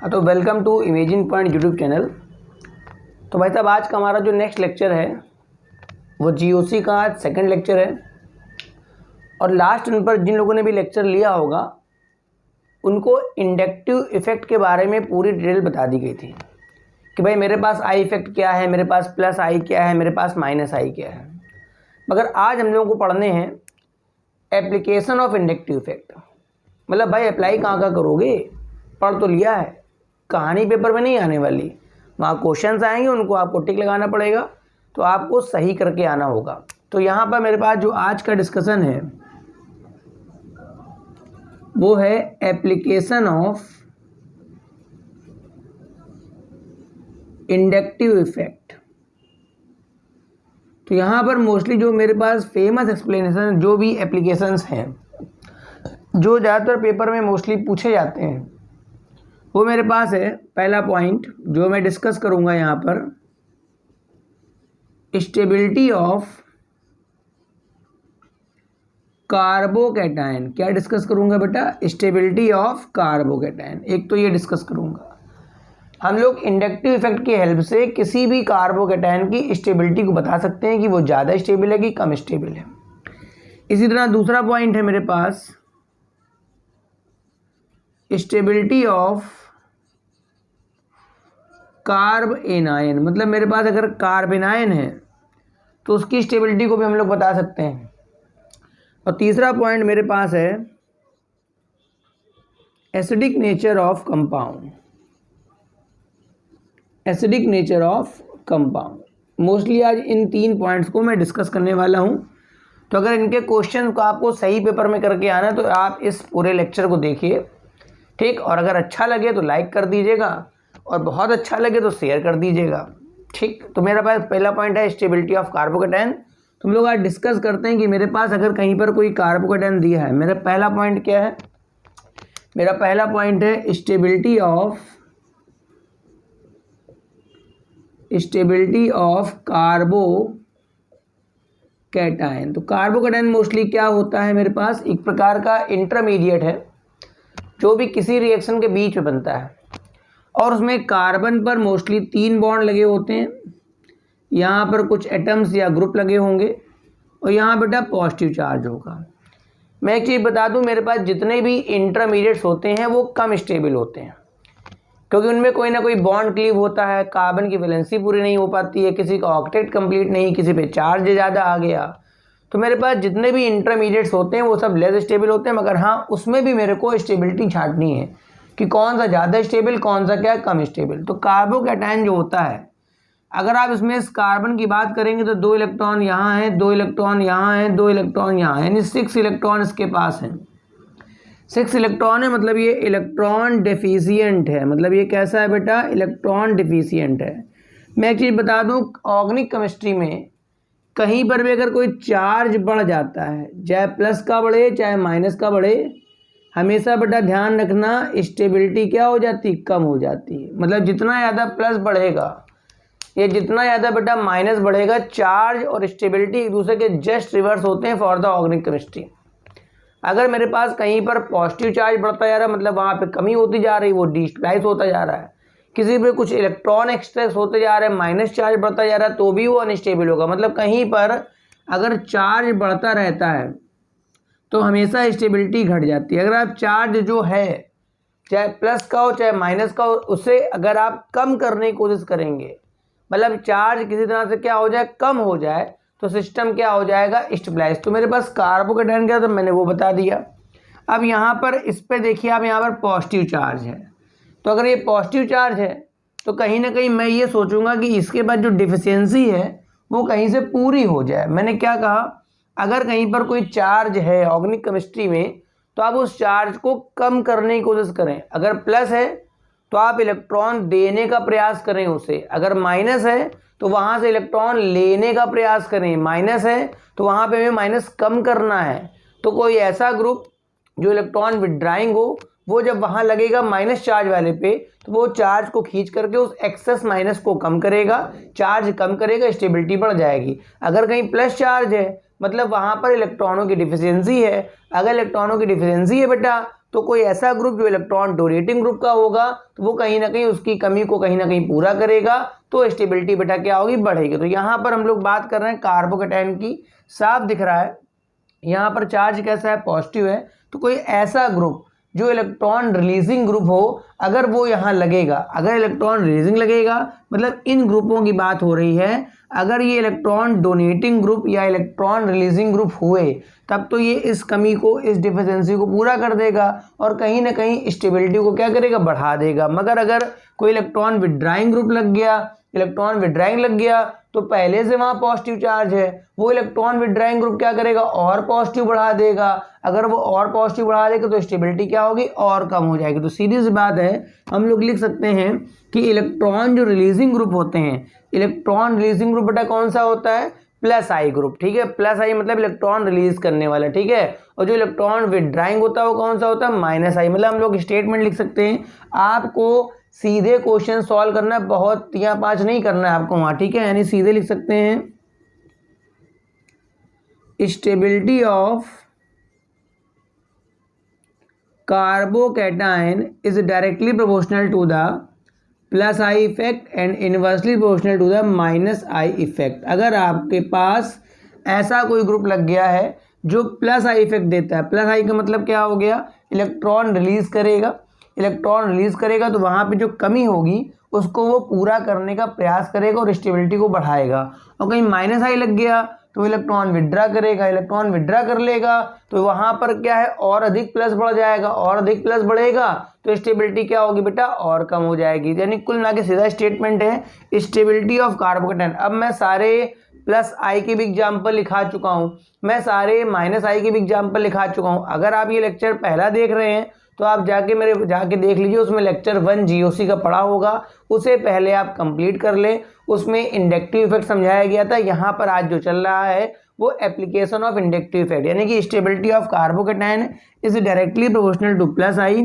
हाँ, तो welcome to Imagine Point YouTube channel. तो भाई साहब, आज का हमारा जो नेक्स्ट लेक्चर है वो जीओसी का आज सेकंड लेक्चर है। और लास्ट इन पर जिन लोगों ने भी लेक्चर लिया होगा उनको इंडक्टिव इफेक्ट के बारे में पूरी डिटेल बता दी गई थी कि भाई मेरे पास आई इफेक्ट क्या है, मेरे पास प्लस आई क्या है, मेरे पास माइनस आई क्या है। मगर आज हम लोगों को पढ़ने हैं एप्लीकेशन ऑफ इंडक्टिव इफेक्ट। मतलब भाई अप्लाई कहाँ कहाँ करोगे, पढ़ तो लिया है, कहानी पेपर में नहीं आने वाली, वहाँ क्वेश्चंस आएंगे, उनको आपको टिक लगाना पड़ेगा, तो आपको सही करके आना होगा। तो यहाँ पर मेरे पास जो आज का डिस्कशन है वो है एप्लीकेशन ऑफ इंडक्टिव इफेक्ट। तो यहाँ पर मोस्टली जो मेरे पास फेमस एक्सप्लेनेशन जो भी एप्लीकेशंस हैं जो ज़्यादातर पेपर में मोस्टली पूछे जाते हैं वो मेरे पास है। पहला पॉइंट जो मैं डिस्कस करूँगा यहाँ पर, स्टेबिलिटी ऑफ कार्बोकैटायन। क्या डिस्कस करूँगा बेटा? Stability of carbocation. एक तो ये डिस्कस करूँगा। हम लोग इंडक्टिव इफेक्ट की हेल्प से किसी भी कार्बोकैटायन की स्टेबिलिटी को बता सकते हैं कि वो ज़्यादा स्टेबल है कि कम स्टेबल है। इसी तरह दूसरा पॉइंट है मेरे पास स्टेबिलिटी ऑफ कार्ब एनायन। मतलब मेरे पास अगर कार्ब एनायन है तो उसकी स्टेबिलिटी को भी हम लोग बता सकते हैं। और तीसरा पॉइंट मेरे पास है acidic nature of compound. Acidic nature of compound. Mostly आज इन तीन पॉइंट्स को मैं डिस्कस करने वाला हूं। तो अगर इनके क्वेश्चन को आपको सही पेपर में करके आना है तो आप इस पूरे लेक्चर को देखिए, ठीक। और अगर अच्छा लगे तो लाइक कर दीजिएगा और बहुत अच्छा लगे तो शेयर कर दीजिएगा, ठीक। तो मेरा पास पहला पॉइंट है स्टेबिलिटी ऑफ कार्बोकैटायन। तुम लोग आज डिस्कस करते हैं कि मेरे पास अगर कहीं पर कोई कार्बोकैटायन दिया है, मेरा पहला पॉइंट क्या है? मेरा पहला पॉइंट है स्टेबिलिटी ऑफ कार्बोकैटायन। तो कार्बोकैटायन मोस्टली क्या होता है? मेरे पास एक प्रकार का इंटरमीडिएट है जो भी किसी रिएक्शन के बीच में बनता है और उसमें कार्बन पर मोस्टली 3 बॉन्ड लगे होते हैं। यहाँ पर कुछ एटम्स या ग्रुप लगे होंगे और यहाँ बेटा पॉजिटिव चार्ज होगा। मैं एक चीज़ बता दूँ, मेरे पास जितने भी इंटरमीडिएट्स होते हैं वो कम स्टेबल होते हैं क्योंकि उनमें कोई ना कोई बॉन्ड क्लीव होता है, कार्बन की वैलेंसी पूरी नहीं हो पाती है, किसी का ऑक्टेट कंप्लीट नहीं, किसी पे चार्ज ज़्यादा आ गया। तो मेरे पास जितने भी इंटरमीडिएट्स होते हैं वो सब लेस स्टेबल होते हैं। मगर हाँ, उसमें भी मेरे को स्टेबिलिटी छांटनी है कि कौन सा ज़्यादा स्टेबल, कौन सा क्या कम स्टेबल। तो कार्बोकैटायन जो होता है, अगर आप इसमें इस कार्बन की बात करेंगे तो 2 इलेक्ट्रॉन यहाँ हैं, 2 इलेक्ट्रॉन यहाँ हैं, 2 इलेक्ट्रॉन यहाँ हैं, यानी 6 इलेक्ट्रॉन इसके पास हैं। 6 इलेक्ट्रॉन है, मतलब ये इलेक्ट्रॉन डेफिशिएंट है। मतलब ये कैसा है बेटा? इलेक्ट्रॉन डेफिशिएंट है। मैं एक चीज़ बता दूँ, ऑर्गेनिक केमिस्ट्री में कहीं पर भी अगर कोई चार्ज बढ़ जाता है, चाहे प्लस का बढ़े चाहे माइनस का बढ़े, हमेशा बेटा ध्यान रखना स्टेबिलिटी क्या हो जाती? कम हो जाती है। मतलब जितना ज़्यादा प्लस बढ़ेगा या जितना ज़्यादा बेटा माइनस बढ़ेगा, चार्ज और स्टेबिलिटी एक दूसरे के जस्ट रिवर्स होते हैं फॉर द ऑर्गेनिक केमिस्ट्री। अगर मेरे पास कहीं पर पॉजिटिव चार्ज बढ़ता जा रहा है, मतलब वहाँ पे कमी होती जा रही, वो डिस्प्लेस होता जा रहा है। किसी पे कुछ इलेक्ट्रॉन एक्सट्रैक्ट होते जा रहे हैं, माइनस चार्ज बढ़ता जा रहा है, तो भी वो अनस्टेबल होगा। मतलब कहीं पर अगर चार्ज बढ़ता रहता है तो हमेशा स्टेबिलिटी घट जाती है। अगर आप चार्ज जो है चाहे प्लस का हो चाहे माइनस का हो, उसे अगर आप कम करने की कोशिश करेंगे, मतलब चार्ज किसी तरह से क्या हो जाए, कम हो जाए, तो सिस्टम क्या हो जाएगा? स्टेबलाइज। तो मेरे पास कार्बोकैटायन क्या, तो मैंने वो बता दिया। अब यहाँ पर इस पर देखिए, आप यहाँ पर पॉजिटिव चार्ज है, तो अगर ये पॉजिटिव चार्ज है तो कहीं ना कहीं मैं ये सोचूंगा कि इसके बाद जो डिफिशियंसी है वो कहीं से पूरी हो जाए। मैंने क्या कहा? अगर कहीं पर कोई चार्ज है ऑर्गेनिक केमिस्ट्री में तो आप उस चार्ज को कम करने की कोशिश करें। अगर प्लस है तो आप इलेक्ट्रॉन देने का प्रयास करें उसे, अगर माइनस है तो वहाँ से इलेक्ट्रॉन लेने का प्रयास करें, माइनस है तो वहाँ पे हमें माइनस कम करना है। तो कोई ऐसा ग्रुप जो इलेक्ट्रॉन विड्राइंग हो, वो जब वहाँ लगेगा माइनस चार्ज वाले पे, तो वो चार्ज को खींच करके उस एक्सेस माइनस को कम करेगा, चार्ज कम करेगा, स्टेबिलिटी बढ़ जाएगी। अगर कहीं प्लस चार्ज है मतलब वहाँ पर इलेक्ट्रॉनों की डिफिशियंसी है। अगर इलेक्ट्रॉनों की डिफिशियंसी है बेटा तो कोई ऐसा ग्रुप जो इलेक्ट्रॉन डोनेटिंग ग्रुप का होगा तो वो कहीं ना कहीं उसकी कमी को कहीं ना कहीं पूरा करेगा, तो स्टेबिलिटी बेटा क्या होगी, बढ़ेगी। तो यहाँ पर हम लोग बात कर रहे हैं कार्बोकैटायन की, साफ दिख रहा है यहाँ पर चार्ज कैसा है, पॉजिटिव है। तो कोई ऐसा ग्रुप जो इलेक्ट्रॉन रिलीजिंग ग्रुप हो, अगर वो यहाँ लगेगा, अगर इलेक्ट्रॉन रिलीजिंग लगेगा मतलब इन ग्रुपों की बात हो रही है, अगर ये इलेक्ट्रॉन डोनेटिंग ग्रुप या इलेक्ट्रॉन रिलीजिंग ग्रुप हुए तब तो ये इस कमी को, इस डिफिशिएंसी को पूरा कर देगा और कहीं ना कहीं स्टेबिलिटी को क्या करेगा, बढ़ा देगा। मगर अगर कोई इलेक्ट्रॉन विड्राइंग ग्रुप लग गया, इलेक्ट्रॉन विड्राइंग लग गया तो पहले से वहाँ पॉजिटिव चार्ज है, वो इलेक्ट्रॉन विड्राइंग ग्रुप क्या करेगा, और पॉजिटिव बढ़ा देगा। अगर वो और पॉजिटिव बढ़ा देगा तो स्टेबिलिटी क्या होगी, और कम हो जाएगी। तो सीधी सी बात है, हम लोग लिख सकते हैं कि इलेक्ट्रॉन जो रिलीजिंग ग्रुप होते हैं, इलेक्ट्रॉन रिलीजिंग ग्रुप बेटा कौन सा होता है, प्लस आई ग्रुप, ठीक है। प्लस आई मतलब इलेक्ट्रॉन रिलीज करने वाला, ठीक है। और जो इलेक्ट्रॉन विड्राइंग होता है वो कौन सा होता है, माइनस आई। मतलब हम लोग स्टेटमेंट लिख सकते हैं, आपको सीधे क्वेश्चन सॉल्व करना है, बहुत 3-5 नहीं करना है आपको वहाँ, ठीक है। यानी सीधे लिख सकते हैं, stability of carbocation is directly proportional to the plus I effect and inversely proportional to the minus I effect. अगर आपके पास ऐसा कोई ग्रुप लग गया है जो प्लस आई इफेक्ट देता है, प्लस आई का मतलब क्या हो गया, इलेक्ट्रॉन रिलीज करेगा, इलेक्ट्रॉन रिलीज करेगा तो वहाँ पे जो कमी होगी उसको वो पूरा करने का प्रयास करेगा और स्टेबिलिटी को बढ़ाएगा। और कहीं माइनस आई लग गया तो इलेक्ट्रॉन विड्रा करेगा, इलेक्ट्रॉन विड्रा कर लेगा तो वहाँ पर क्या है, और अधिक प्लस बढ़ जाएगा, और अधिक प्लस बढ़ेगा तो स्टेबिलिटी क्या होगी बेटा, और कम हो जाएगी। यानी कुल मिला के सीधा स्टेटमेंट है स्टेबिलिटी ऑफ कार्बोकैटायन। अब मैं सारे प्लस आई के भी एग्जाम्पल लिखा चुका हूँ, मैं सारे माइनस आई के भी एग्जाम्पल लिखा चुका हूँ। अगर आप ये लेक्चर पहला देख रहे हैं तो आप जाके देख लीजिए, उसमें लेक्चर 1 जीओसी का पढ़ा होगा, उसे पहले आप कंप्लीट कर लें। उसमें इंडक्टिव इफेक्ट समझाया गया था। यहाँ पर आज जो चल रहा है वो एप्लीकेशन ऑफ इंडक्टिव इफेक्ट, यानी कि stability of carbocation is directly proportional two plus I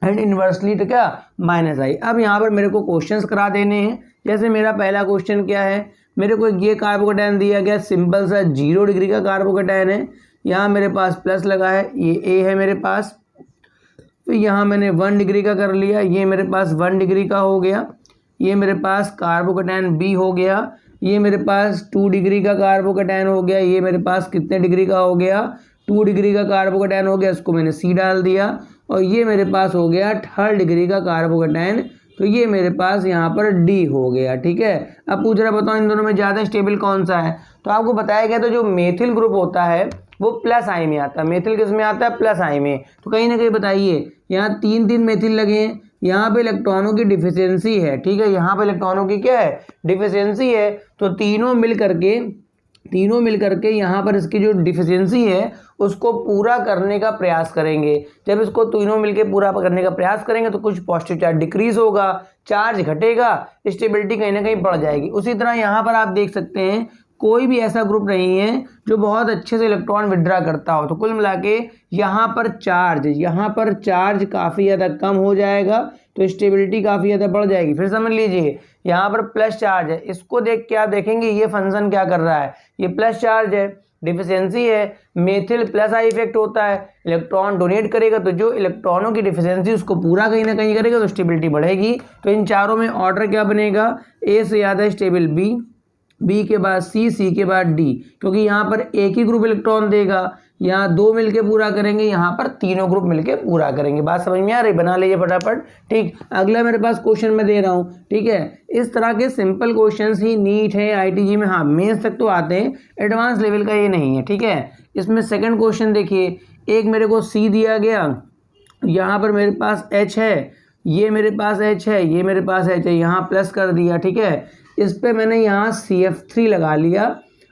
and inversely तो क्या, माइनस आई। अब यहाँ पर मेरे को क्वेश्चंस करा देने हैं। जैसे मेरा पहला क्वेश्चन क्या है, मेरे को ये कार्बोकैटायन दिया गया, सिंपल सा 0 डिग्री का कार्बोकैटायन है। यहाँ मेरे पास प्लस लगा है, ये ए है मेरे पास। तो यहाँ मैंने 1 डिग्री का कर लिया, ये मेरे पास 1 डिग्री का हो गया। ये मेरे पास कार्बोकैटायन बी हो गया। ये मेरे पास 2 डिग्री का कार्बोकैटायन हो गया। ये मेरे पास कितने डिग्री का हो गया, 2 डिग्री का कार्बोकैटायन हो गया, इसको मैंने सी डाल दिया। और ये मेरे पास हो गया 3rd डिग्री का कार्बोकैटायन, तो ये मेरे पास यहाँ पर डी हो गया, ठीक है। अब पूछ रहा बताओ इन दोनों में ज़्यादा स्टेबल कौन सा है, तो आपको बताया गया था जो मेथिल ग्रुप होता है वो प्लस आई में आता है। मेथिल किस में आता है, प्लस आई में। तो कहीं ना कहीं बताइए, यहाँ 3 मेथिल लगे हैं, यहाँ पे इलेक्ट्रॉनों की डिफिशियंसी है, ठीक है। यहाँ पे इलेक्ट्रॉनों की क्या है, डिफिशियंसी है। तो तीनों मिल करके यहाँ पर इसकी जो डिफिशियंसी है उसको पूरा करने का प्रयास करेंगे। जब इसको तीनों मिलकर पूरा करने का प्रयास करेंगे तो कुछ पॉजिटिव चार्ज डिक्रीज होगा, चार्ज घटेगा, स्टेबिलिटी कहीं ना कहीं बढ़ जाएगी। उसी तरह यहाँ पर आप देख सकते हैं कोई भी ऐसा ग्रुप नहीं है जो बहुत अच्छे से इलेक्ट्रॉन विड्रा करता हो। तो कुल मिला के यहाँ पर चार्ज काफ़ी ज़्यादा कम हो जाएगा, तो स्टेबिलिटी काफ़ी ज़्यादा बढ़ जाएगी। फिर समझ लीजिए यहाँ पर प्लस चार्ज है, इसको देख के आप देखेंगे ये फंक्शन क्या कर रहा है, ये प्लस चार्ज है, डिफिशियंसी है, मेथिल प्लस आई इफेक्ट होता है, इलेक्ट्रॉन डोनेट करेगा तो जो इलेक्ट्रॉनों की डिफिशियंसी उसको पूरा कहीं ना कहीं करेगा तो स्टेबिलिटी बढ़ेगी। तो इन चारों में ऑर्डर क्या बनेगा, ए से ज़्यादा स्टेबल बी के बाद सी के बाद डी, क्योंकि यहाँ पर एक ही ग्रुप इलेक्ट्रॉन देगा, यहाँ 2 मिलके पूरा करेंगे, यहाँ पर तीनों ग्रुप मिलके पूरा करेंगे। बात समझ में आ रही, बना लीजिए फटाफट, ठीक। अगला मेरे पास क्वेश्चन मैं दे रहा हूँ, ठीक है। इस तरह के सिंपल क्वेश्चंस ही नीट है, आईटीजी में हाँ मेंस तक तो आते हैं, एडवांस लेवल का ये नहीं है, ठीक है। इसमें सेकंड क्वेश्चन देखिए, एक मेरे को सी दिया गया, यहाँ पर मेरे पास एच है, ये मेरे पास एच है, ये मेरे पास एच है, यहाँ प्लस कर दिया, ठीक है। इस पे मैंने यहाँ CF3 लगा लिया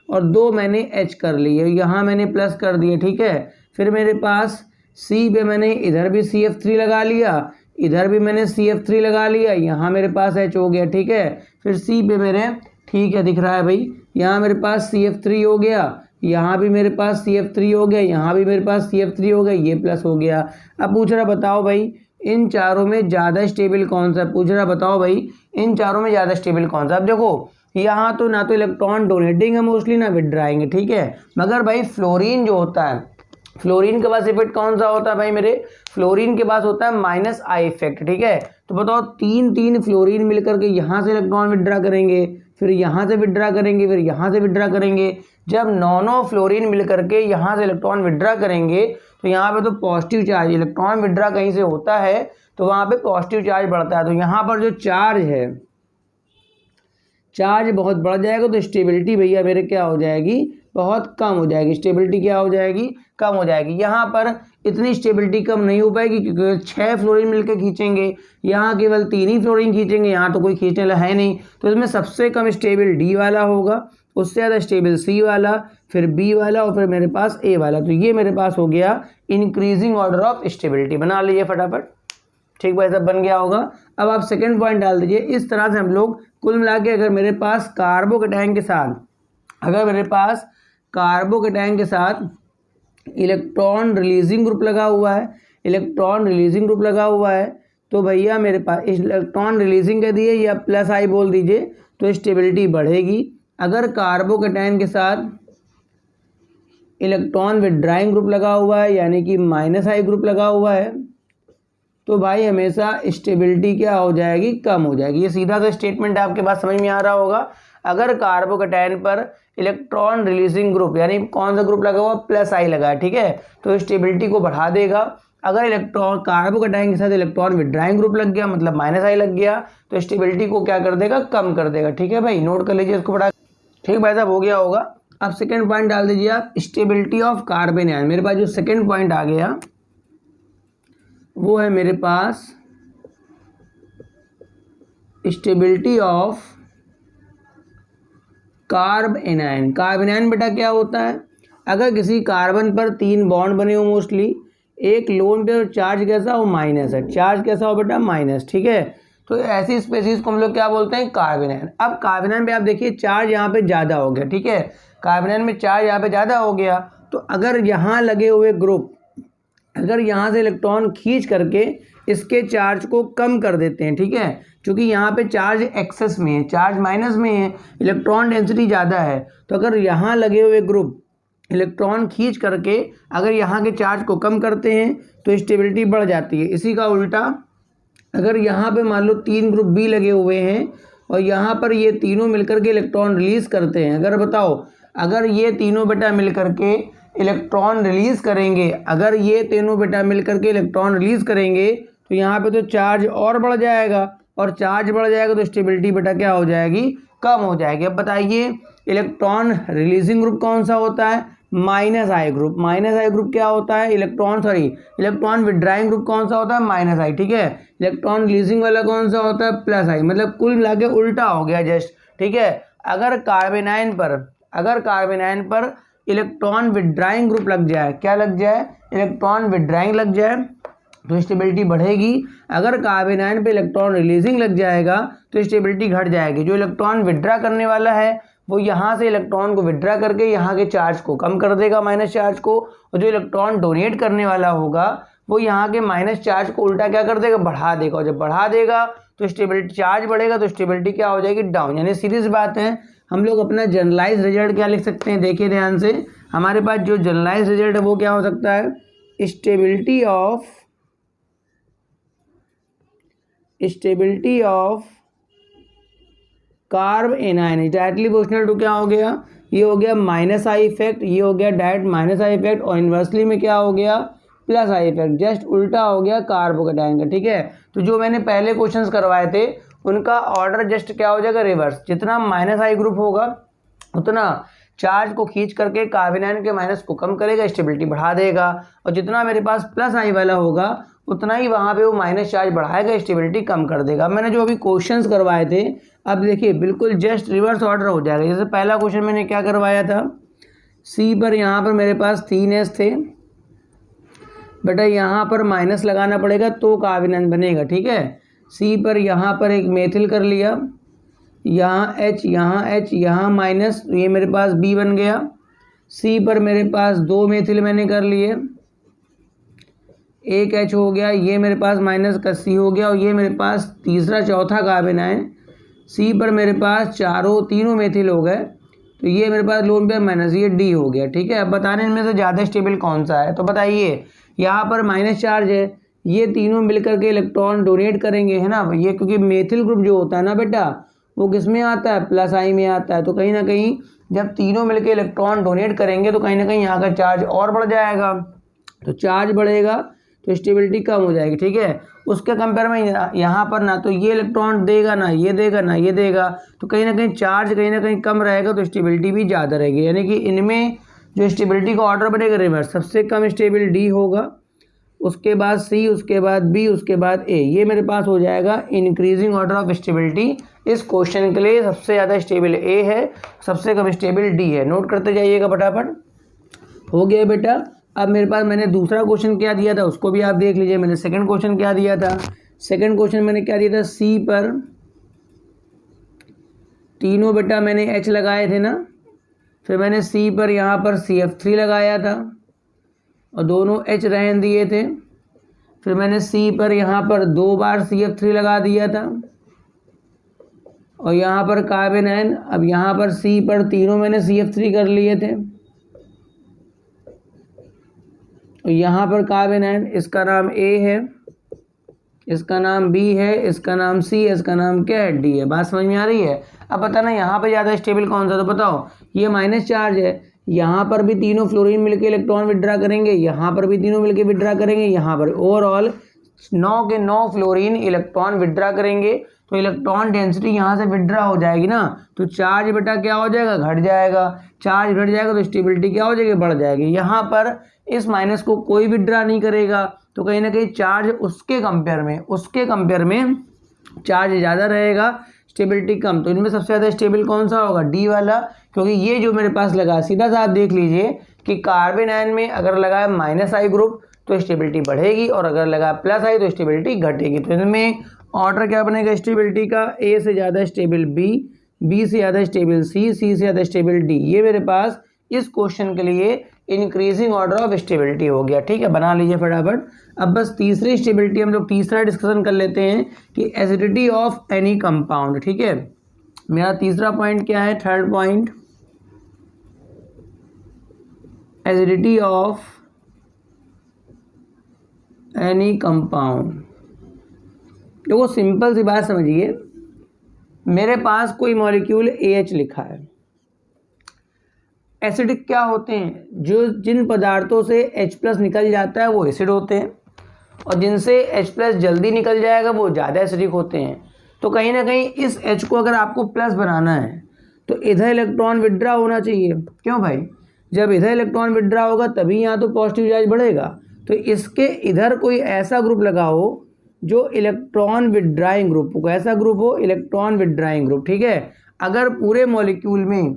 और 2 मैंने H कर लिए, यहाँ मैंने प्लस कर दिया, ठीक है। फिर मेरे पास C पे मैंने इधर भी CF3 लगा लिया, इधर भी मैंने CF3 लगा लिया, यहाँ मेरे पास H हो गया, ठीक है। फिर C पे मेरे, ठीक है दिख रहा है भाई, यहाँ मेरे पास CF3 हो गया, यहाँ भी मेरे पास CF3 हो गया, यहाँ भी मेरे पास CF3 हो गया, ये प्लस हो गया। अब पूछ रहा बताओ भाई इन चारों में ज़्यादा स्टेबल कौन सा, पूछ रहा बताओ भाई इन चारों में ज़्यादा स्टेबल कौन सा। अब देखो यहाँ तो ना तो इलेक्ट्रॉन डोनेटिंग है मोस्टली, ना विड्राइंग है, ठीक है। मगर भाई फ्लोरीन जो होता है, फ्लोरीन के पास इफेक्ट कौन सा होता है भाई मेरे, फ्लोरीन के पास होता है माइनस आई इफेक्ट, ठीक है। तो बताओ तीन फ्लोरीन मिलकर के यहाँ से इलेक्ट्रॉन विड्रा करेंगे, फिर यहाँ से विड्रा करेंगे, फिर यहाँ से विड्रा करेंगे। जब नौ फ्लोरीन मिलकर के यहाँ से इलेक्ट्रॉन विड्रा करेंगे तो यहाँ पे तो पॉजिटिव चार्ज, इलेक्ट्रॉन विड्रा कहीं से होता है तो वहाँ पे पॉजिटिव चार्ज बढ़ता है। तो यहाँ पर जो चार्ज है, चार्ज बहुत बढ़ जाएगा तो स्टेबिलिटी भैया मेरे क्या हो जाएगी, बहुत कम हो जाएगी। स्टेबिलिटी क्या हो जाएगी, कम हो जाएगी। यहाँ पर इतनी स्टेबिलिटी कम नहीं हो पाएगी क्योंकि 6 फ्लोरीन मिलकर खींचेंगे, यहाँ केवल 3 ही फ्लोरीन खींचेंगे, यहाँ तो कोई खींचने वाला है नहीं। तो इसमें सबसे कम स्टेबल डी वाला होगा, उससे ज़्यादा स्टेबल सी वाला, फिर बी वाला और फिर मेरे पास ए वाला। तो ये मेरे पास हो गया इंक्रीजिंग ऑर्डर ऑफ स्टेबिलिटी। बना लीजिए फटाफट, ठीक भाई, सब बन गया होगा। अब आप सेकेंड पॉइंट डाल दीजिए। इस तरह से हम लोग कुल मिला के, अगर मेरे पास कार्बोकैटायन के साथ, अगर मेरे पास कार्बोकैटायन के साथ इलेक्ट्रॉन रिलीजिंग ग्रुप लगा हुआ है, इलेक्ट्रॉन रिलीजिंग ग्रुप लगा हुआ है, तो भैया मेरे पास इलेक्ट्रॉन रिलीजिंग कह दिए या प्लस आई बोल दीजिए तो स्टेबिलिटी बढ़ेगी। अगर कार्बोकैटायन के साथ इलेक्ट्रॉन विड्राइंग ग्रुप लगा हुआ है यानी कि माइनस आई ग्रुप लगा हुआ है तो भाई हमेशा स्टेबिलिटी क्या हो जाएगी, कम हो जाएगी। ये सीधा सा स्टेटमेंट आपके पास समझ में आ रहा होगा। अगर कार्बोकैटायन पर इलेक्ट्रॉन रिलीजिंग ग्रुप यानी कौन सा ग्रुप लगा हुआ, प्लस आई लगा है, ठीक है, तो स्टेबिलिटी को बढ़ा देगा। अगर इलेक्ट्रॉन कार्बोकैटायन के साथ इलेक्ट्रॉन विड्राइंग ग्रुप लग गया, मतलब माइनस आई लग गया, तो स्टेबिलिटी को क्या कर देगा, कम कर देगा। ठीक है भाई, नोट कर लीजिए इसको बढ़ा। ठीक भाई साहब, हो गया होगा। अब सेकेंड पॉइंट डाल दीजिए आप, स्टेबिलिटी ऑफ कार्बन आयन। मेरे पास जो सेकेंड पॉइंट आ गया वो है मेरे पास stability of carbon ion. Carbon ion बेटा क्या होता है, अगर किसी कार्बन पर 3 बॉन्ड बने हो मोस्टली, एक लोन पे चार्ज कैसा हो, माइनस है, चार्ज कैसा हो बेटा, माइनस, ठीक है। तो ऐसी स्पेसीज को हम लोग क्या बोलते हैं, कार्बन आयन। अब कार्बन आयन पे आप देखिए चार्ज यहाँ पे ज़्यादा हो गया, ठीक है, कार्बन आयन में चार्ज यहाँ पे ज़्यादा हो गया, तो अगर यहाँ लगे हुए ग्रुप अगर यहाँ से इलेक्ट्रॉन खींच करके इसके चार्ज को कम कर देते हैं, ठीक है, क्योंकि यहाँ पे चार्ज एक्सेस में है, चार्ज माइनस में है, इलेक्ट्रॉन डेंसिटी ज़्यादा है, तो अगर यहाँ लगे हुए ग्रुप इलेक्ट्रॉन खींच करके अगर यहाँ के चार्ज को कम करते हैं तो स्टेबिलिटी बढ़ जाती है। इसी का उल्टा अगर यहाँ पे मान लो 3 ग्रुप बी लगे हुए हैं और यहाँ पर ये तीनों मिलकर के इलेक्ट्रॉन रिलीज़ करते हैं, अगर बताओ अगर ये तीनों बेटा मिल करके इलेक्ट्रॉन रिलीज़ करेंगे, अगर ये तीनों बेटा मिल करके इलेक्ट्रॉन रिलीज़ करेंगे तो यहाँ पे तो चार्ज और बढ़ जाएगा, और चार्ज बढ़ जाएगा तो स्टेबिलिटी बेटा क्या हो जाएगी, कम हो जाएगी। अब बताइए इलेक्ट्रॉन रिलीजिंग ग्रुप कौन सा होता है, माइनस आई ग्रुप। माइनस आई ग्रुप क्या होता है, इलेक्ट्रॉन विड्राइंग ग्रुप कौन सा होता है, माइनस आई, ठीक है। इलेक्ट्रॉन रिलीजिंग वाला कौन सा होता है, प्लस आई। मतलब कुल मिला के उल्टा हो गया जस्ट, ठीक है। अगर कार्बन आयन पर इलेक्ट्रॉन विड्राइंग ग्रुप लग जाए, क्या लग जाए, इलेक्ट्रॉन विड्राइंग लग जाए तो स्टेबिलिटी बढ़ेगी। अगर कार्बन आयन पे इलेक्ट्रॉन रिलीजिंग लग जाएगा तो स्टेबिलिटी घट जाएगी। जो इलेक्ट्रॉन विड्रा करने वाला है वो यहाँ से इलेक्ट्रॉन को विड्रा करके यहाँ के चार्ज को कम कर देगा, माइनस चार्ज को, और जो इलेक्ट्रॉन डोनेट करने वाला होगा वो यहाँ के माइनस चार्ज को उल्टा क्या कर देगा, बढ़ा देगा। और जब बढ़ा देगा तो स्टेबिलिटी, चार्ज बढ़ेगा तो स्टेबिलिटी क्या हो जाएगी, डाउन। यानी सीरीज बात है। हम लोग अपना जनरलाइज रिजल्ट क्या लिख सकते हैं, देखिए ध्यान से, हमारे पास जो जनरलाइज रिजल्ट है वो क्या हो सकता है, stability of carbon ion directly proportional to क्या हो गया, ये हो गया माइनस आई इफेक्ट, ये हो गया डायरेक्ट माइनस आई इफेक्ट, और इन्वर्सली में क्या हो गया, प्लस आई इफेक्ट, जस्ट उल्टा हो गया कार्बोकैटायन का, ठीक है। तो जो मैंने पहले क्वेश्चंस करवाए थे उनका ऑर्डर जस्ट क्या हो जाएगा, रिवर्स। जितना माइनस आई ग्रुप होगा उतना चार्ज को खींच करके कार्बन आयन के माइनस को कम करेगा, स्टेबिलिटी बढ़ा देगा, और जितना मेरे पास प्लस आई वाला होगा उतना ही वहाँ पे वो माइनस चार्ज बढ़ाएगा, स्टेबिलिटी कम कर देगा। मैंने जो अभी क्वेश्चंस करवाए थे, अब देखिए बिल्कुल जस्ट रिवर्स ऑर्डर हो जाएगा। जैसे पहला क्वेश्चन मैंने क्या करवाया था, सी पर यहाँ पर मेरे पास 3s थे बेटा, यहाँ पर माइनस लगाना पड़ेगा तो कार्बन आयन बनेगा, ठीक है। सी पर यहाँ पर एक मेथिल कर लिया, यहाँ H, यहाँ माइनस, तो ये मेरे पास B बन गया। सी पर मेरे पास 2 मेथिल मैंने कर लिए, एक H हो गया, ये मेरे पास माइनस का C हो गया, और ये मेरे पास तीसरा चौथा कार्बन आयन। सी पर मेरे पास तीनों मेथिल हो गए, तो ये मेरे पास लोन पेयर माइनस, ये डी हो गया। ठीक है, अब बताने इनमें से ज़्यादा स्टेबल कौन सा है, तो बताइए। यहाँ पर माइनस चार्ज है, ये तीनों मिलकर के इलेक्ट्रॉन डोनेट करेंगे, है ना। ये क्योंकि मेथिल ग्रुप जो होता है ना बेटा, वो किस में आता है, प्लस आई में आता है। तो कहीं ना कहीं जब तीनों मिलकर इलेक्ट्रॉन डोनेट करेंगे तो कहीं ना कहीं यहाँ का चार्ज और बढ़ जाएगा। तो चार्ज बढ़ेगा तो स्टेबिलिटी कम हो जाएगी। ठीक है, उसके कंपेयर में यहाँ पर ना तो ये इलेक्ट्रॉन देगा, ना ये देगा, ना ये देगा, तो कहीं ना कहीं चार्ज कहीं ना कहीं कम रहेगा, तो स्टेबिलिटी भी ज़्यादा रहेगी। यानी कि इनमें जो स्टेबिलिटी का ऑर्डर बनेगा रिवर्स, सबसे कम स्टेबल डी होगा, उसके बाद सी, उसके बाद बी, उसके बाद ए। ये मेरे पास हो जाएगा इंक्रीजिंग ऑर्डर ऑफ स्टेबिलिटी। इस क्वेश्चन के लिए सबसे ज़्यादा स्टेबल ए है, सबसे कम स्टेबल डी है। नोट करते जाइएगा फटाफट। हो गया बेटा। अब मेरे पास मैंने दूसरा क्वेश्चन क्या दिया था उसको भी आप देख लीजिए। मैंने सेकंड क्वेश्चन क्या दिया था, सेकंड क्वेश्चन मैंने क्या दिया था, सी पर तीनों बेटा मैंने एच लगाए थे ना, फिर मैंने सी पर यहाँ पर CF3 लगाया था और दोनों एच रहने दिए थे। फिर मैंने सी पर यहाँ पर 2 बार CF3 लगा दिया था और यहाँ पर कार्बन आयन। अब यहाँ पर सी पर तीनों मैंने CF3 कर लिए थे और यहाँ पर कार्बन आयन, इसका नाम ए है, इसका नाम बी है, इसका नाम सी है, इसका नाम क्या है, डी है। बात समझ में आ रही है। अब बताना यहाँ पर ज़्यादा स्टेबल कौन सा, तो बताओ। ये माइनस चार्ज है, यहाँ पर भी तीनों फ्लोरीन मिलके इलेक्ट्रॉन विड्रा करेंगे, यहाँ पर भी तीनों मिलके विड्रा करेंगे, यहाँ पर ओवरऑल 9 के 9 फ्लोरीन इलेक्ट्रॉन विड्रा करेंगे। तो इलेक्ट्रॉन डेंसिटी यहाँ से विड्रा हो जाएगी ना, तो चार्ज बेटा क्या हो जाएगा, घट जाएगा। चार्ज घट जाएगा तो स्टेबिलिटी क्या हो जाएगी, बढ़ जाएगी। यहाँ पर इस माइनस को कोई विड्रा नहीं करेगा, तो कहीं ना कहीं चार्ज उसके कंपेयर में चार्ज ज़्यादा रहेगा, स्टेबिलिटी कम। तो इनमें सबसे ज़्यादा स्टेबल कौन सा होगा, डी वाला। क्योंकि ये जो मेरे पास लगा, सीधा सा आप देख लीजिए कि कार्बन आयन में अगर लगा है माइनस आई ग्रुप तो स्टेबिलिटी बढ़ेगी और अगर लगा प्लस आई तो स्टेबिलिटी घटेगी। तो इनमें ऑर्डर क्या बनेगा स्टेबिलिटी का, ए से ज़्यादा स्टेबल बी, बी से ज़्यादा स्टेबल सी, सी से ज़्यादा स्टेबल डी। ये मेरे पास इस क्वेश्चन के लिए इंक्रीजिंग ऑर्डर ऑफ स्टेबिलिटी हो गया। ठीक है, बना लीजिए फटाफट। अब बस तीसरी स्टेबिलिटी हम लोग तीसरा डिस्कशन कर लेते हैं कि एसिडिटी ऑफ एनी कंपाउंड। ठीक है, मेरा तीसरा पॉइंट क्या है, third point, acidity of any compound. देखो सिंपल सी बात समझिए, मेरे पास कोई मॉलिक्यूल AH लिखा है। एसिडिक क्या होते हैं, जो जिन पदार्थों से H+ निकल जाता है वो एसिड होते हैं और जिनसे H+ जल्दी निकल जाएगा वो ज़्यादा एसिडिक होते हैं। तो कहीं ना कहीं इस H को अगर आपको प्लस बनाना है तो इधर इलेक्ट्रॉन विड्रा होना चाहिए। क्यों भाई, जब इधर इलेक्ट्रॉन विड्रा होगा तभी यहाँ तो पॉजिटिव चार्ज बढ़ेगा। तो इसके इधर कोई ऐसा ग्रुप लगाओ जो इलेक्ट्रॉन विड्राइंग ग्रुप हो, ऐसा ग्रुप हो इलेक्ट्रॉन विड्राइंग ग्रुप। ठीक है, अगर पूरे मॉलिक्यूल में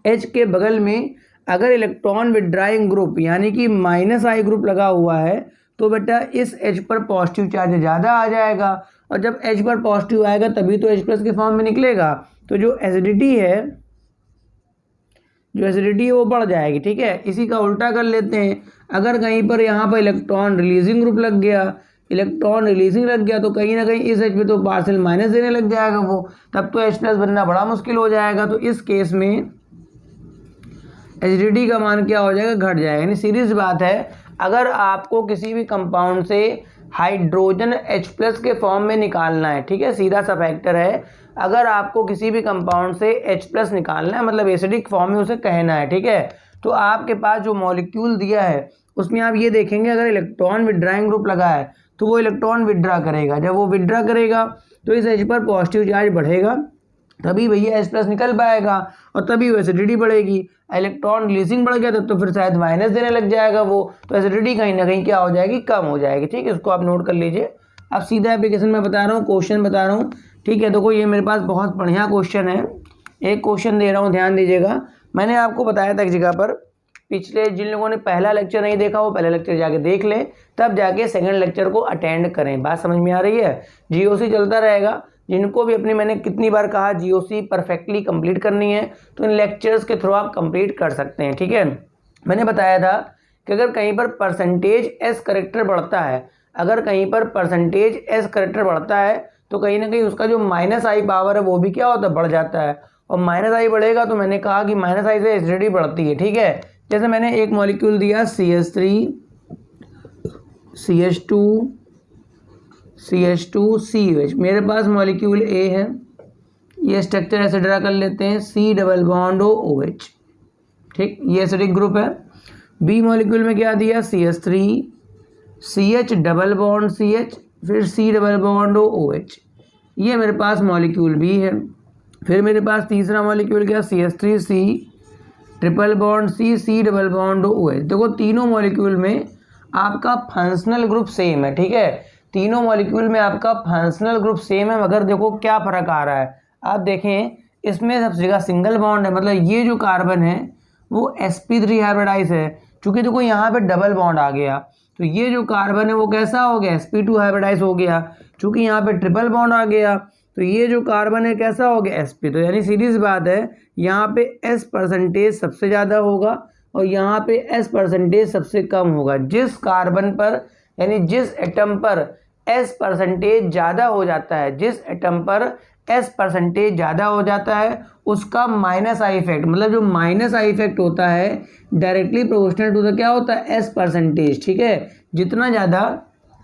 H के बगल में अगर इलेक्ट्रॉन विड्राइंग ग्रुप यानी कि माइनस आई ग्रुप लगा हुआ है तो बेटा इस H पर पॉजिटिव चार्ज ज़्यादा आ जाएगा और जब H पर पॉजिटिव आएगा तभी तो H+ के फॉर्म में निकलेगा। तो जो एसिडिटी है वो बढ़ जाएगी। ठीक है, इसी का उल्टा कर लेते हैं। अगर कहीं पर यहाँ पर इलेक्ट्रॉन रिलीजिंग ग्रुप लग गया, तो कहीं ना कहीं इस H पे तो पार्शियल माइनस देने लग जाएगा वो, तब तो H+ बनना बड़ा मुश्किल हो जाएगा। तो इस केस में एसिडिटी का मान क्या हो जाएगा, घट जाएगा। यानी सीरीज बात है, अगर आपको किसी भी कंपाउंड से हाइड्रोजन H+ के फॉर्म में निकालना है, ठीक है, सीधा सा फैक्टर है, अगर आपको किसी भी कंपाउंड से H+ निकालना है मतलब एसिडिक फॉर्म में उसे कहना है, ठीक है, तो आपके पास जो मॉलिक्यूल दिया है उसमें आप ये देखेंगे अगर इलेक्ट्रॉन विड्राइंग ग्रुप लगा है तो वो इलेक्ट्रॉन विड्रा करेगा। जब वो विड्रा करेगा तो इस H पर पॉजिटिव चार्ज बढ़ेगा, तभी भैया H+ निकल पाएगा और तभी वो एसिडिटी बढ़ेगी। इलेक्ट्रॉन रिलीजिंग बढ़ गया तब तो फिर शायद माइनस देने लग जाएगा वो, तो एसिडिटी कहीं ना कहीं क्या हो जाएगी, कम हो जाएगी। ठीक है, इसको आप नोट कर लीजिए। अब सीधा एप्लीकेशन में बता रहा हूँ, क्वेश्चन बता रहा हूँ। ठीक है, देखो ये मेरे पास बहुत बढ़िया क्वेश्चन है। एक क्वेश्चन दे रहा हूँ, ध्यान दीजिएगा। मैंने आपको बताया था एक जगह पर, पिछले जिन लोगों ने पहला लेक्चर नहीं देखा वो पहला लेक्चर जाके देख लें, तब जाके सेकंड लेक्चर को अटेंड करें। बात समझ में आ रही है। GOC चलता रहेगा, जिनको भी अपनी मैंने कितनी बार कहा GOC परफेक्टली कंप्लीट करनी है तो इन लेक्चर्स के थ्रू आप कंप्लीट कर सकते हैं। ठीक है, मैंने बताया था कि अगर कहीं पर परसेंटेज S करेक्टर बढ़ता है, अगर कहीं पर परसेंटेज S करेक्टर बढ़ता है तो कहीं ना कहीं उसका जो माइनस आई पावर है वो भी क्या होता है, बढ़ जाता है। और माइनस आई बढ़ेगा तो मैंने कहा कि माइनस आई से एसिडिटी बढ़ती है, ठीक है। जैसे मैंने एक मॉलिक्यूल दिया CH3 CH2 CH2 COH, मेरे पास मॉलिक्यूल A है, ये स्ट्रक्चर ऐसे ड्रा कर लेते हैं C डबल बॉन्ड OH, ठीक, ये एसिडिक ग्रुप है। बी मॉलिक्यूल में क्या दिया CH3 CH double bond CH फिर C डबल बॉन्ड OH, ये मेरे पास मॉलिक्यूल बी है। फिर मेरे पास तीसरा मॉलिक्यूल क्या CH3C triple bond C double bond OH। देखो तीनों मॉलिक्यूल में आपका फंक्शनल ग्रुप सेम है, ठीक है, तीनों मॉलिक्यूल में आपका फंक्शनल ग्रुप सेम है, मगर देखो क्या फ़र्क आ रहा है। आप देखें इसमें सब जगह सिंगल बॉन्ड है, मतलब ये जो कार्बन है वो sp3 हाइब्रिडाइज है। चूँकि देखो यहाँ पे डबल बॉन्ड आ गया तो ये जो कार्बन है वो कैसा हो गया, sp2 हाइब्रिडाइज हो गया। चूँकि यहाँ पे ट्रिपल बॉन्ड आ गया तो ये जो कार्बन है कैसा हो गया, sp। तो यानी सीधी सी बात है, यहाँ पे s परसेंटेज सबसे ज़्यादा होगा और यहाँ पे s परसेंटेज सबसे कम होगा। जिस कार्बन पर यानी जिस एटम पर s परसेंटेज ज़्यादा हो जाता है, जिस एटम पर s परसेंटेज ज़्यादा हो जाता है उसका माइनस आई इफेक्ट, मतलब जो माइनस आई इफेक्ट होता है डायरेक्टली प्रोपोर्शनल टू द क्या होता है, s परसेंटेज, ठीक है। जितना ज़्यादा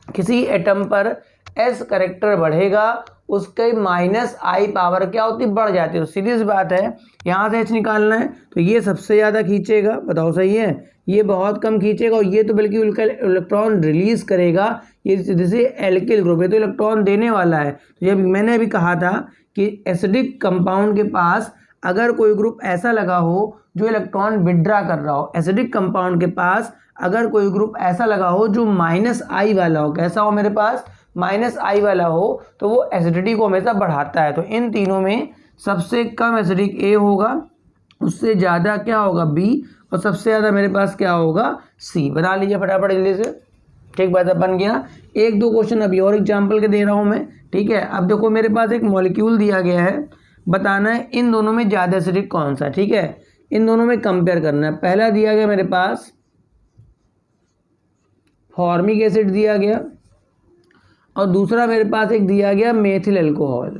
किसी एटम पर s करेक्टर बढ़ेगा उसके माइनस आई पावर क्या होती है, बढ़ जाती है। तो सीधी सी बात है, यहाँ से h निकालना है तो ये सबसे ज़्यादा खींचेगा, बताओ सही है, ये बहुत कम खींचेगा और ये तो बल्कि उनका इलेक्ट्रॉन रिलीज करेगा। ये जैसे एल्किल ग्रुप है तो इलेक्ट्रॉन देने वाला है। तो जब मैंने अभी कहा था कि एसिडिक कंपाउंड के पास अगर कोई ग्रुप ऐसा लगा हो जो इलेक्ट्रॉन विड्रा कर रहा हो, एसिडिक कंपाउंड के पास अगर कोई ग्रुप ऐसा लगा हो जो माइनस आई वाला हो, कैसा हो मेरे पास, माइनस आई वाला हो, तो वो एसिडिटी को हमेशा बढ़ाता है। तो इन तीनों में सबसे कम एसिडिक A होगा, उससे ज़्यादा क्या होगा B, और सबसे ज़्यादा मेरे पास क्या होगा C। बना लीजिए फटाफट जल्दी से, ठीक बात है, बन गया। एक दो क्वेश्चन अभी और एग्जाम्पल के दे रहा हूँ मैं, ठीक है। अब देखो मेरे पास एक मॉलिक्यूल दिया गया है, बताना है इन दोनों में ज़्यादा एसिडिक कौन सा, ठीक है, इन दोनों में कंपेयर करना है। पहला दिया गया मेरे पास फॉर्मिक एसिड दिया गया और दूसरा मेरे पास एक दिया गया मेथिल अल्कोहल।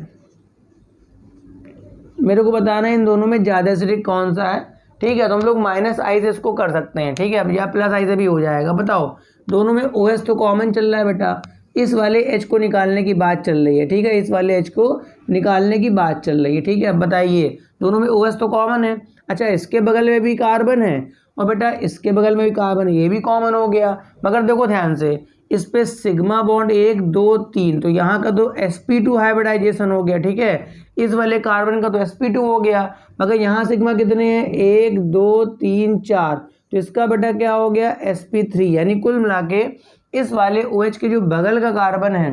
मेरे को बताना है इन दोनों में ज़्यादा एसिडिक कौन सा है, ठीक है। तो हम लोग माइनस आई से इसको कर सकते हैं, ठीक है, अब या प्लस आई से भी हो जाएगा। बताओ दोनों में OH तो कॉमन चल रहा है बेटा, इस वाले H को निकालने की बात चल रही है, ठीक है, इस वाले H को निकालने की बात चल रही है, ठीक है। अब बताइए दोनों में OH तो कॉमन है, अच्छा इसके बगल में भी कार्बन है और बेटा इसके बगल में भी कार्बन है, ये भी कॉमन हो गया। मगर देखो ध्यान से, इस पे सिग्मा बॉन्ड 1 2 3, तो यहाँ का तो sp2 हाइब्रिडाइजेशन हो गया, ठीक है, इस वाले कार्बन का तो sp2 हो गया। मगर यहाँ सिग्मा कितने हैं, 1 2 3 4, तो इसका बेटा क्या हो गया sp3। यानी कुल मिला के इस वाले OH के जो बगल का कार्बन है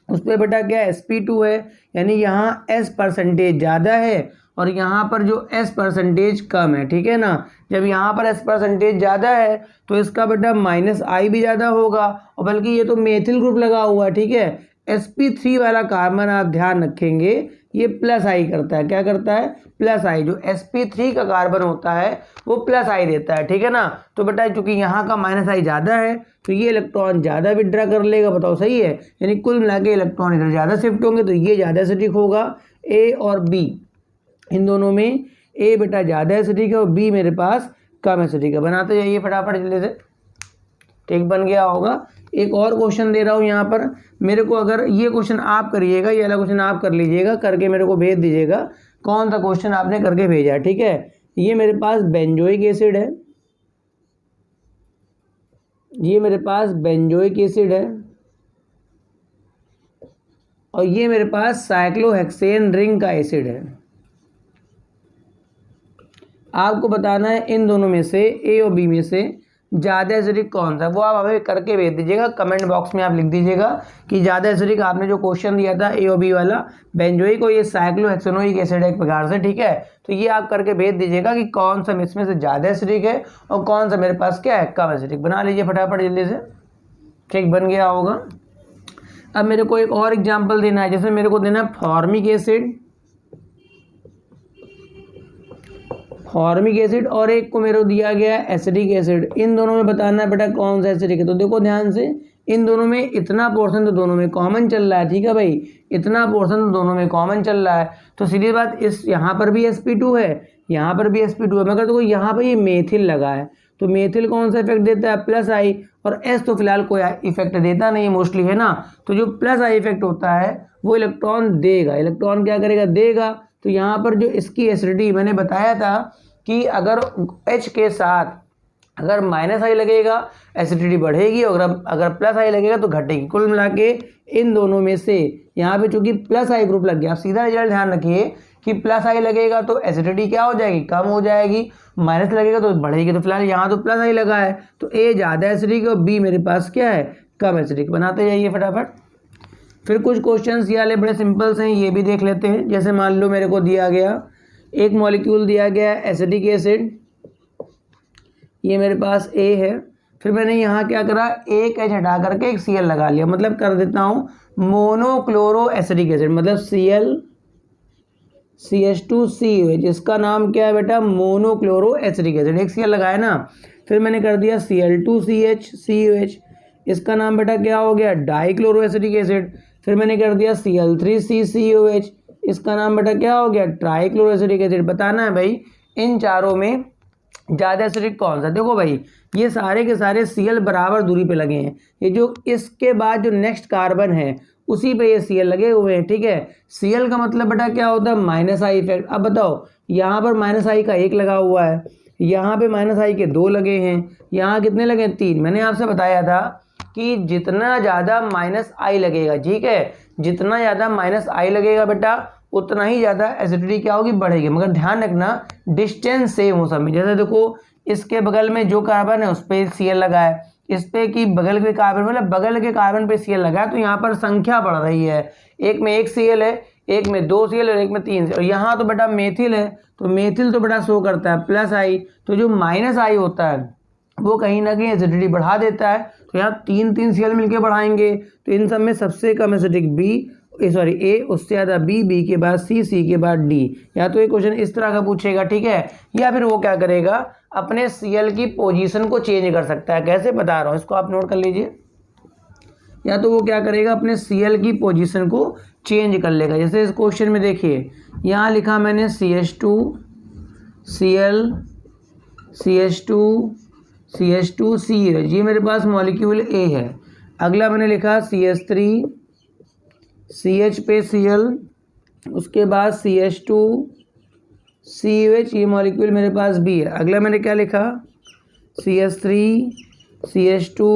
उस पर बेटा क्या sp2 है, यानी यहाँ s परसेंटेज ज़्यादा है और यहाँ पर जो s परसेंटेज कम है, ठीक है ना। जब यहाँ पर s परसेंटेज ज़्यादा है तो इसका बेटा माइनस आई भी ज़्यादा होगा, और बल्कि ये तो मेथिल ग्रुप लगा हुआ है, ठीक है। sp3 वाला कार्बन आप ध्यान रखेंगे ये प्लस आई करता है, क्या करता है, प्लस आई। जो sp3 का कार्बन होता है वो प्लस आई देता है, ठीक है ना। तो बेटा चूंकि यहाँ का माइनस आई ज़्यादा है तो ये इलेक्ट्रॉन ज़्यादा विड्रा कर लेगा, बताओ सही है। यानी कुल मिला के इलेक्ट्रॉन इधर ज़्यादा शिफ्ट होंगे तो ये ज़्यादा एसिडिक होगा। A और B इन दोनों में A बेटा ज़्यादा एसिडिक है और B मेरे पास कम एसिडिक है। बनाते जाइए फटाफट जल्दी से, ठीक, बन गया होगा। एक और क्वेश्चन दे रहा हूँ यहाँ पर, मेरे को अगर ये क्वेश्चन आप करिएगा, ये वाला क्वेश्चन आप कर लीजिएगा, करके मेरे को भेज दीजिएगा कौन सा क्वेश्चन आपने करके भेजा है, ठीक है। ये मेरे पास बेंजोइक एसिड है, ये मेरे पास बेंजोइक एसिड है और ये मेरे पास साइक्लोहेक्सेन रिंग का एसिड है। आपको बताना है इन दोनों में से A और B में से ज़्यादा एसिडिक कौन सा, वो आप हमें करके भेज दीजिएगा, कमेंट बॉक्स में आप लिख दीजिएगा कि ज़्यादा एसिडिक आपने जो क्वेश्चन दिया था A और B वाला, बेंजोइक और ये साइक्लोहेक्सेनोइक एसिड है एक प्रकार से, ठीक है। तो ये आप करके भेज दीजिएगा कि कौन सा इसमें से ज़्यादा एसिडिक है और कौन सा मेरे पास क्या है, कम एसिडिक। बना लीजिए फटाफट जल्दी से, ठीक, बन गया होगा। अब मेरे को एक और एग्जाम्पल देना है, जैसे मेरे को देना है फॉर्मिक एसिड, फॉर्मिक एसिड और एक को मेरे को दिया गया है एसिडिक एसिड। इन दोनों में बताना है बेटा कौन सा एसिडिक है। तो देखो ध्यान से, इन दोनों में इतना पोर्शन तो दोनों में कॉमन चल रहा है, ठीक है भाई, इतना पोर्शन तो दोनों में कॉमन चल रहा है। तो सीधी बात, इस यहाँ पर भी sp2 है, यहाँ पर भी sp2 है, मगर देखो यहाँ पर ये मेथिल लगा है, तो मेथिल कौन सा इफेक्ट देता है, प्लस आई, और एस तो फिलहाल कोई इफेक्ट देता नहीं मोस्टली, है ना। तो जो प्लस आई इफेक्ट होता है वो इलेक्ट्रॉन देगा, इलेक्ट्रॉन क्या करेगा, देगा। तो यहाँ पर जो इसकी एसिडिटी मैंने बताया था कि अगर H के साथ अगर माइनस आई लगेगा एसिडिटी बढ़ेगी, और अगर प्लस आई लगेगा तो घटेगी। कुल मिला के इन दोनों में से यहाँ पे चूंकि प्लस आई ग्रुप लग गया, आप सीधा रिजल्ट ध्यान रखिए कि प्लस आई लगेगा तो एसिडिटी क्या हो जाएगी, कम हो जाएगी, माइनस लगेगा तो बढ़ेगी। तो फिलहाल यहाँ तो प्लस आई लगा है, तो ए ज़्यादा एसिडिक और बी मेरे पास क्या है, कम एसिडिक। बनाते जाइए फटाफट। फिर कुछ क्वेश्चंस ये वाले बड़े सिंपल्स हैं, ये भी देख लेते हैं। जैसे मान लो मेरे को दिया गया एक मॉलिक्यूल दिया गया है एसिडिक एसिड, ये मेरे पास ए है, फिर मैंने यहाँ क्या करा, एक एच हटा करके एक Cl लगा लिया, मतलब कर देता हूँ मोनोक्लोरो एसिडिक एसिड, मतलब Cl CH2COH, इसका नाम क्या है बेटा, मोनोक्लोरो एसिडिक एसिड, एक Cl लगाया ना। फिर मैंने कर दिया Cl2CH इसका नाम बेटा क्या हो गया, डाइक्लोरो एसिडिक एसिड। फिर मैंने कर दिया Cl3CCOH, इसका नाम बेटा क्या हो गया, ट्राइक्लोरो एसिडिक एसिड। बताना है भाई इन चारों में ज़्यादा एसिडिक कौन सा। देखो भाई ये सारे के सारे Cl बराबर दूरी पे लगे हैं, ये जो इसके बाद जो नेक्स्ट कार्बन है उसी पे ये Cl लगे हुए हैं, ठीक है। Cl का मतलब बेटा क्या होता है, माइनस आई इफेक्ट। अब बताओ यहाँ पर माइनस आई का एक लगा हुआ है, यहाँ पे माइनस आई के दो लगे हैं, यहाँ कितने लगे, तीन। मैंने आपसे बताया था कि जितना ज़्यादा माइनस आई लगेगा, ठीक है, जितना ज़्यादा माइनस आई लगेगा बेटा उतना ही ज़्यादा एसिडिटी क्या होगी, बढ़ेगी। मगर ध्यान रखना डिस्टेंस सेम हो सब में। जैसे देखो इसके बगल में जो कार्बन है उस पर Cl लगा है, इस पे की बगल के कार्बन मतलब बगल के कार्बन पे Cl लगा है, तो यहाँ पर संख्या बढ़ रही है। एक में एक Cl है, एक में दो Cl और एक में तीन। और यहाँ तो बेटा मेथिल है, तो मेथिल तो बेटा शो करता है प्लस आई, तो जो माइनस आई होता है वो कहीं ना कहीं एसिडिटी बढ़ा देता है। तो यहाँ तीन Cl मिलके बढ़ाएंगे, तो इन सब में सबसे कम एसिडिक ए, उससे ज़्यादा बी के बाद सी के बाद डी। या तो ये क्वेश्चन इस तरह का पूछेगा, ठीक है, या फिर वो क्या करेगा, अपने Cl की पोजीशन को चेंज कर सकता है। कैसे बता रहा हूँ, इसको आप नोट कर लीजिए। या तो वो क्या करेगा, अपने Cl की पोजीशन को चेंज कर लेगा। जैसे इस क्वेश्चन में देखिए यहाँ लिखा मैंने CH2 Cl CH2 CH, ये मेरे पास मॉलिक्यूल ए है। अगला मैंने लिखा CH3 CH पे Cl, उसके बाद CH2 COH, ये मॉलिक्यूल मेरे पास बी है। अगला मैंने क्या लिखा, CH3 CH2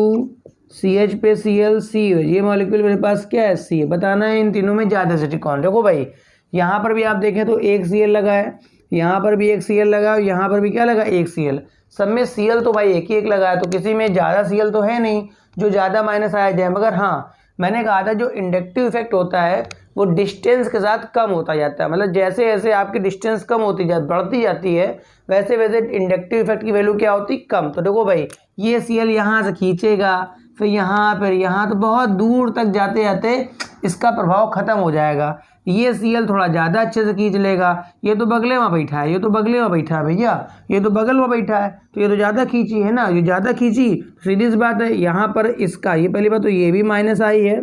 CH पे Cl COH, ये मॉलिक्यूल मेरे पास क्या है, सी है। बताना है इन तीनों में ज़्यादा एसिडिक कौन। देखो भाई यहाँ पर भी आप देखें तो एक Cl लगा है, यहाँ पर भी एक Cl लगा है, यहाँ पर भी क्या लगा, एक Cl। सब में Cl तो भाई एक ही एक लगा है, तो किसी में ज़्यादा Cl तो है नहीं जो ज़्यादा माइनस आया जाए। मगर हाँ मैंने कहा था जो इंडक्टिव इफेक्ट होता है वो डिस्टेंस के साथ कम होता जाता है, मतलब जैसे जैसे आपकी डिस्टेंस कम होती बढ़ती जाती है वैसे वैसे इंडक्टिव इफेक्ट की वैल्यू क्या होती, कम। तो देखो भाई ये Cl यहाँ से खींचेगा, फिर यहाँ, तो बहुत दूर तक जाते जाते इसका प्रभाव खत्म हो जाएगा। ये Cl थोड़ा ज़्यादा अच्छे से खींच लेगा, ये तो बगले में बैठा है, ये तो बगले में बैठा है भैया, ये तो बगल में बैठा है, तो ये तो ज़्यादा खींची है ना, ये ज़्यादा खींची, सीधी सी बात है। यहाँ पर इसका ये पहली बात तो ये भी माइनस आई है,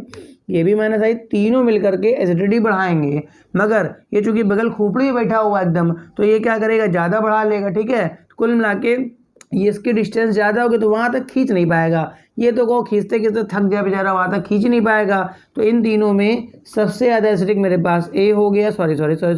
ये भी माइनस आई, तीनों मिलकर के एसिडिटी बढ़ाएंगे। मगर ये चूंकि बगल खोपड़ी में बैठा हुआ एकदम, तो ये क्या करेगा, ज़्यादा बढ़ा लेगा, ठीक है। कुल मिला के ये इसकी डिस्टेंस ज़्यादा होगी तो वहाँ तक खींच नहीं पाएगा, ये तो को खींचते खींचते थक जाए बेचारा, वहाँ तक खींच नहीं पाएगा। तो इन तीनों में सबसे ज़्यादा एसिडिक मेरे पास ए हो गया, सॉरी सबसे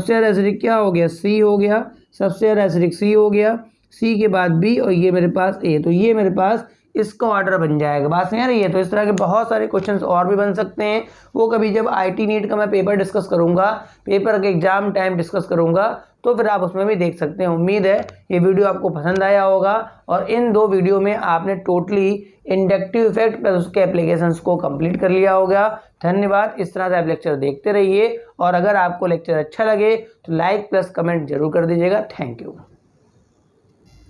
ज़्यादा एसिडिक क्या हो गया, सी हो गया, सबसे ज़्यादा एसिडिक सी हो गया, सी के बाद बी और ये मेरे पास ए। तो ये मेरे पास इसका ऑर्डर बन जाएगा। बात समझ रही है। तो इस तरह के बहुत सारे क्वेश्चंस और भी बन सकते हैं, वो कभी जब आईटी नीट का मैं पेपर डिस्कस करूंगा, पेपर के एग्जाम टाइम डिस्कस करूंगा, तो फिर आप उसमें भी देख सकते हैं। उम्मीद है ये वीडियो आपको पसंद आया होगा और इन दो वीडियो में आपने टोटली इंडक्टिव इफेक्ट प्लस उसके एप्लीकेशंस को कंप्लीट कर लिया होगा। धन्यवाद। इस तरह से आप लेक्चर देखते रहिए और अगर आपको लेक्चर अच्छा लगे तो लाइक प्लस कमेंट जरूर कर दीजिएगा। Thank you.